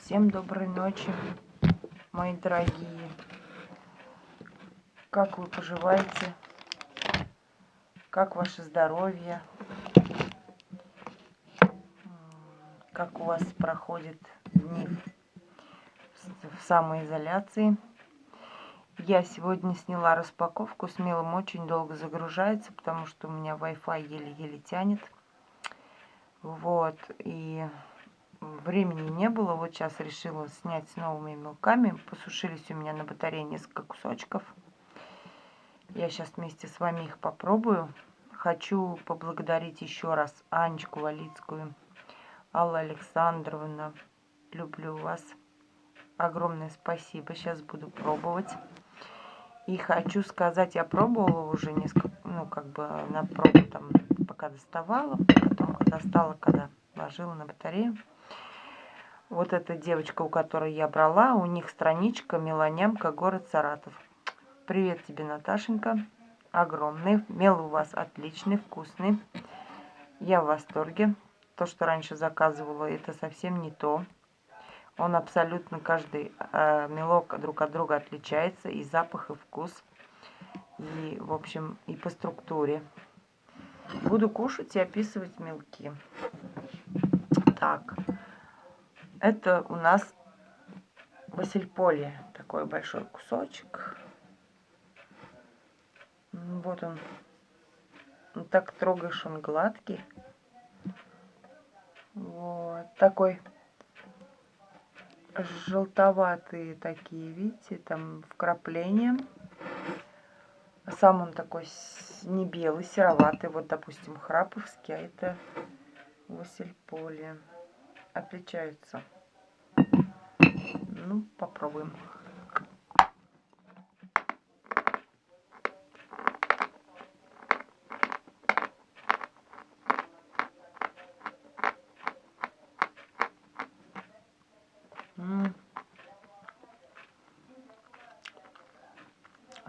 Всем доброй ночи, мои дорогие. Как вы поживаете? Как ваше здоровье? Как у вас проходят дни в самоизоляции? Я сегодня сняла распаковку с Милым, очень долго загружается, потому что у меня Wi-Fi еле-еле тянет. Вот, и времени не было. Вот сейчас решила снять с новыми мелками. Посушились у меня на батарее несколько кусочков. Я сейчас вместе с вами их попробую. Хочу поблагодарить еще раз Анечку Валицкую, Алла Александровна. Люблю вас. Огромное спасибо. Сейчас буду пробовать. И хочу сказать, я пробовала уже несколько, на пробу там, пока доставала, потом достала, когда ложила на батарею. Вот эта девочка, у которой я брала, у них страничка Мелонямка, город Саратов. Привет тебе, Наташенька. Огромный. Мел у вас отличный, вкусный. Я в восторге. То, что раньше заказывала, это совсем не то. Он абсолютно, каждый мелок друг от друга отличается. И запах, и вкус. И, в общем, и по структуре. Буду кушать и описывать мелки. Так. Это у нас васильполе. Такой большой кусочек. Вот он. Так трогаешь, он гладкий. Вот. Такой желтоватые такие, видите, там вкрапления. Сам он такой не белый, сероватый. Вот, допустим, храповский, а это васильполе. Отличаются. Ну, попробуем.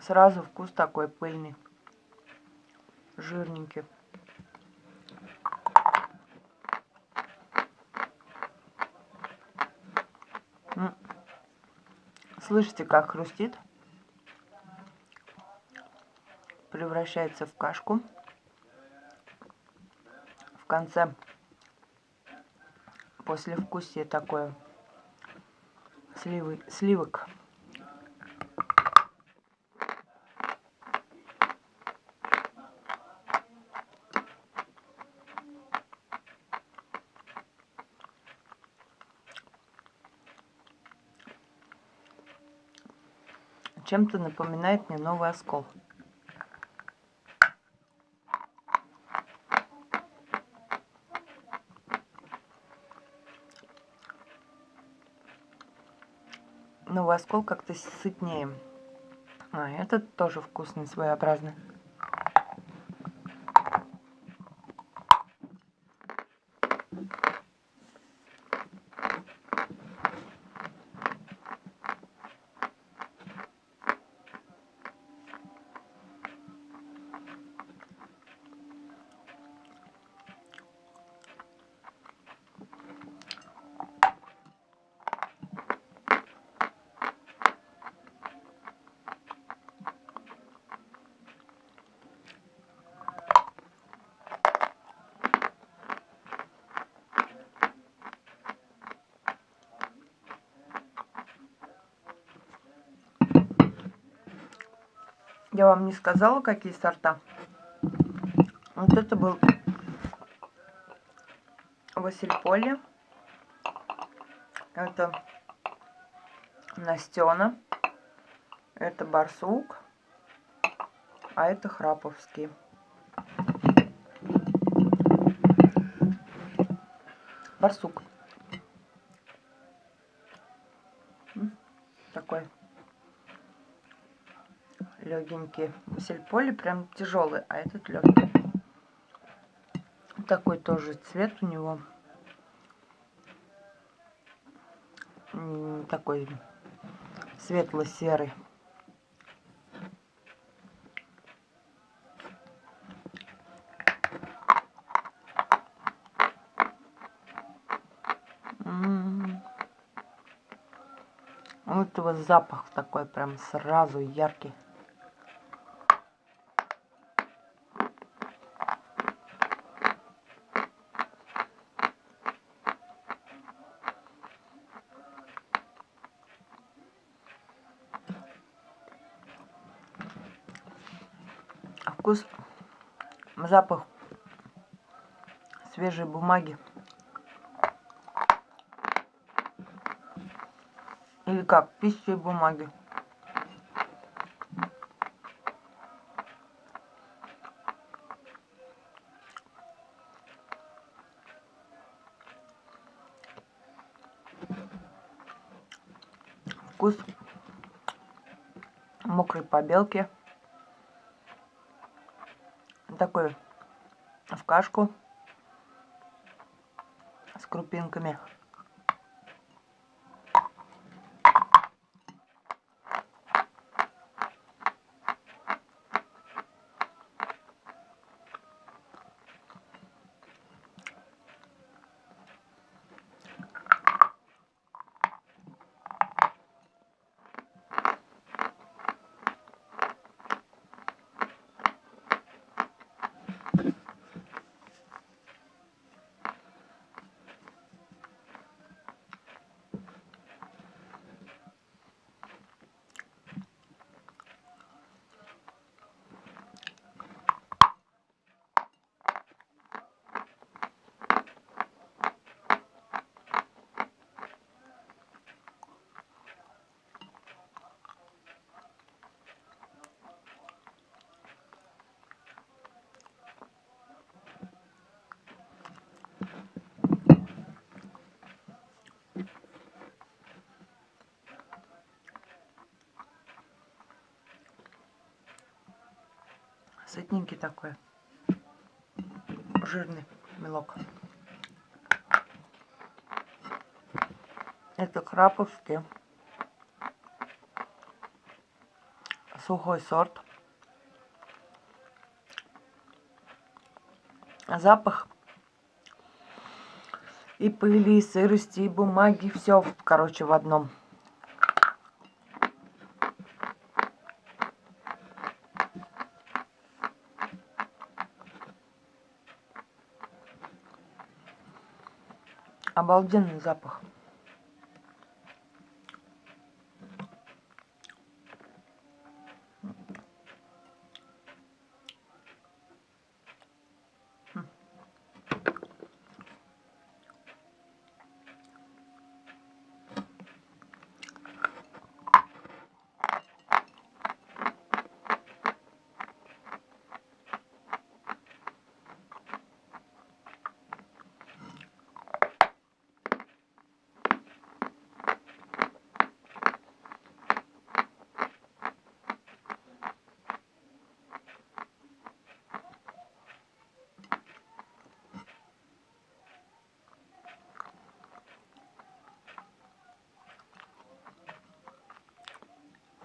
Сразу вкус такой пыльный, жирненький. Слышите, как хрустит? Превращается в кашку. В конце послевкусие такое сливок. Чем-то напоминает мне Новый Оскол. Новый Оскол как-то сытнее. А этот тоже вкусный, своеобразный. Я вам не сказала, какие сорта. Вот это был васильполе. Это Настена. Это барсук. А это храповский. Барсук. Такой легенький. Васильполе прям тяжелый, а этот легкий. Такой тоже цвет у него. Такой светло-серый. Вот его запах такой прям сразу яркий. Вкус, запах свежей бумаги. Или как, пищи и бумаги. Вкус мокрой побелки. Такой в кашку с крупинками. Сытненький такой. Жирный белок. Это краповский сухой сорт. Запах и пыли, и сырости, и бумаги. Все, короче, в одном. Обалденный запах.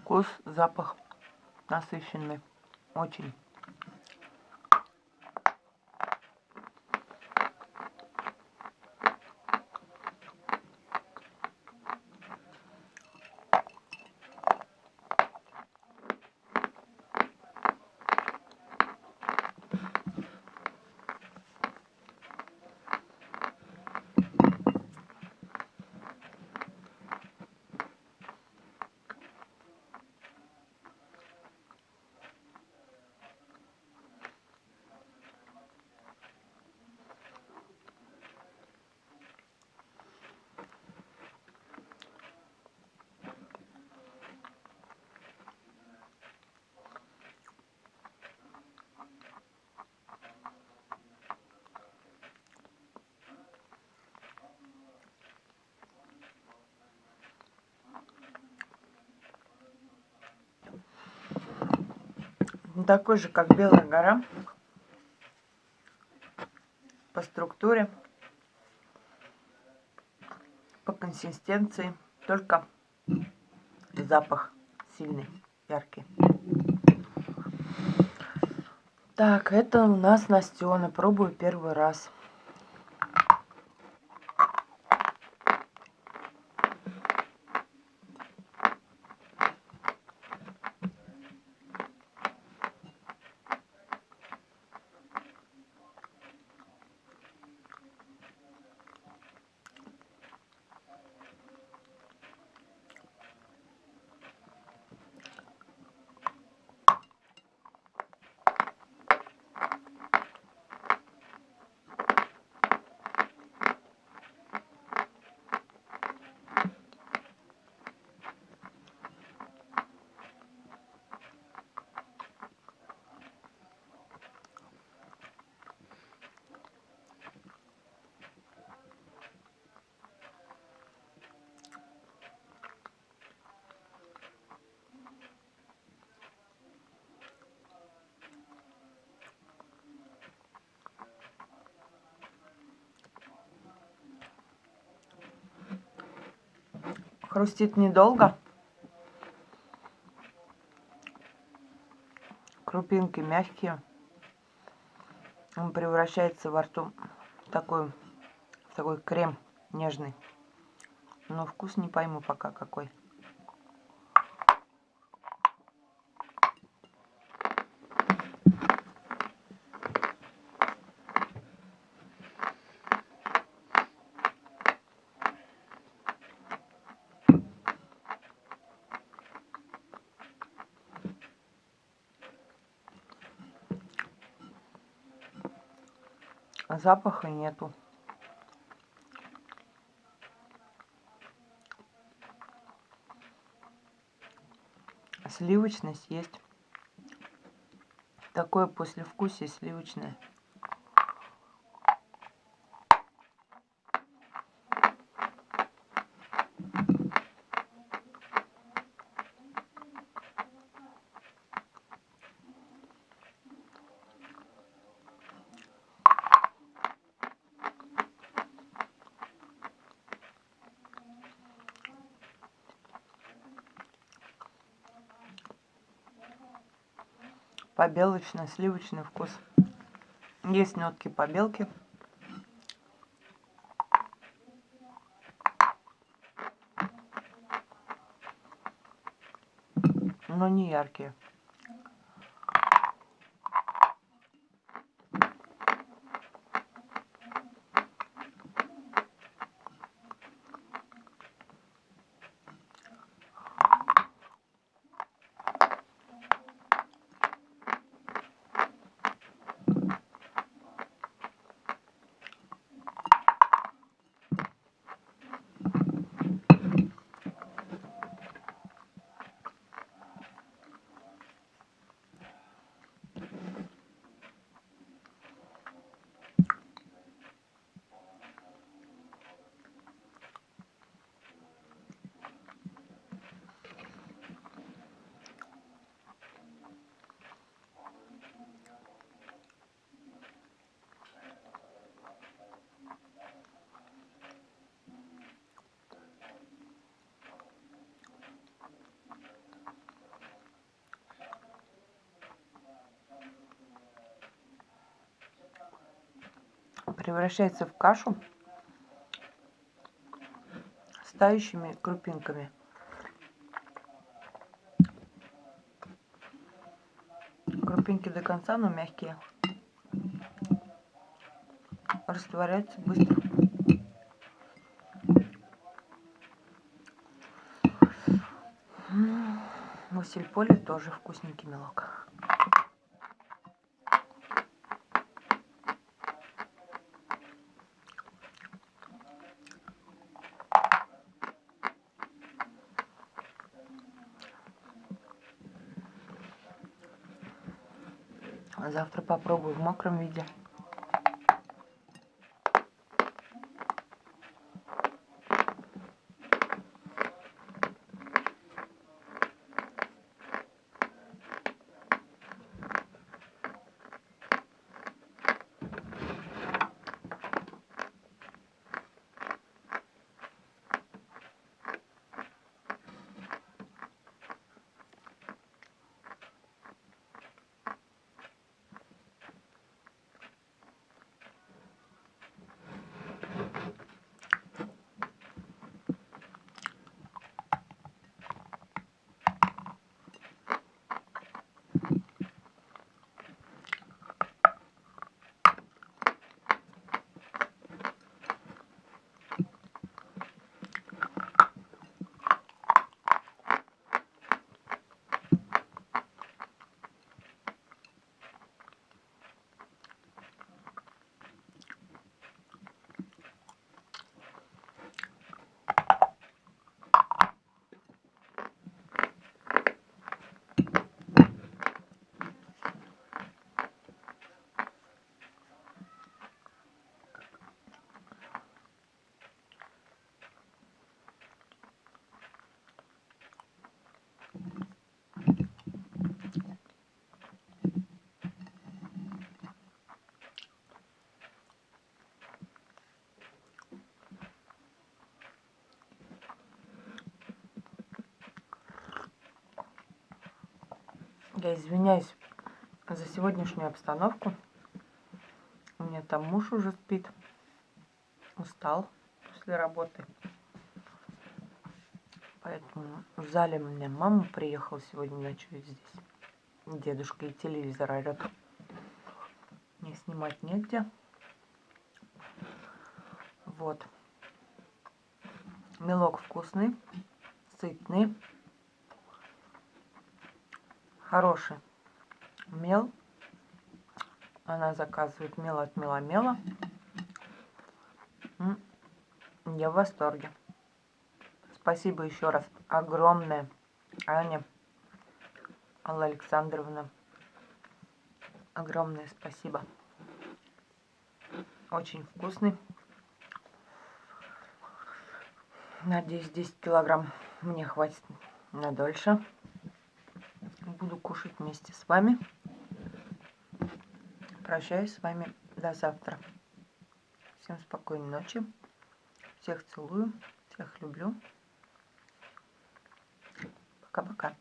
Вкус, запах насыщенный. Очень. Такой же, как Белая гора. По структуре, по консистенции, только запах сильный, яркий. Так, это у нас Настена. Пробую первый раз. Хрустит недолго. Крупинки мягкие. Он превращается во рту в такой крем нежный. Но вкус не пойму пока какой. Запаха нету. Сливочность есть. Такое послевкусие сливочное. Побелочный, сливочный вкус. Есть нотки побелки. Но не яркие. Превращается в кашу с тающими крупинками. Крупинки до конца, но мягкие. Растворяется быстро. В Сильполе тоже вкусненький мелок. Завтра попробую в мокром виде. Я извиняюсь за сегодняшнюю обстановку. У меня там муж уже спит. Устал после работы. Поэтому в зале у меня мама приехала сегодня ночует здесь. Дедушка и телевизор орёт. Мне снимать негде. Вот. Мелок вкусный, сытный, хороший мел. Она заказывает мел от Мела-Мела. Я в восторге. Спасибо еще раз огромное, Аня, Алла Александровна. Огромное спасибо. Очень вкусный. Надеюсь, 10 килограмм мне хватит на дольше. Буду кушать вместе с вами. Прощаюсь с вами до завтра. Всем спокойной ночи. Всех целую. Всех люблю. Пока-пока.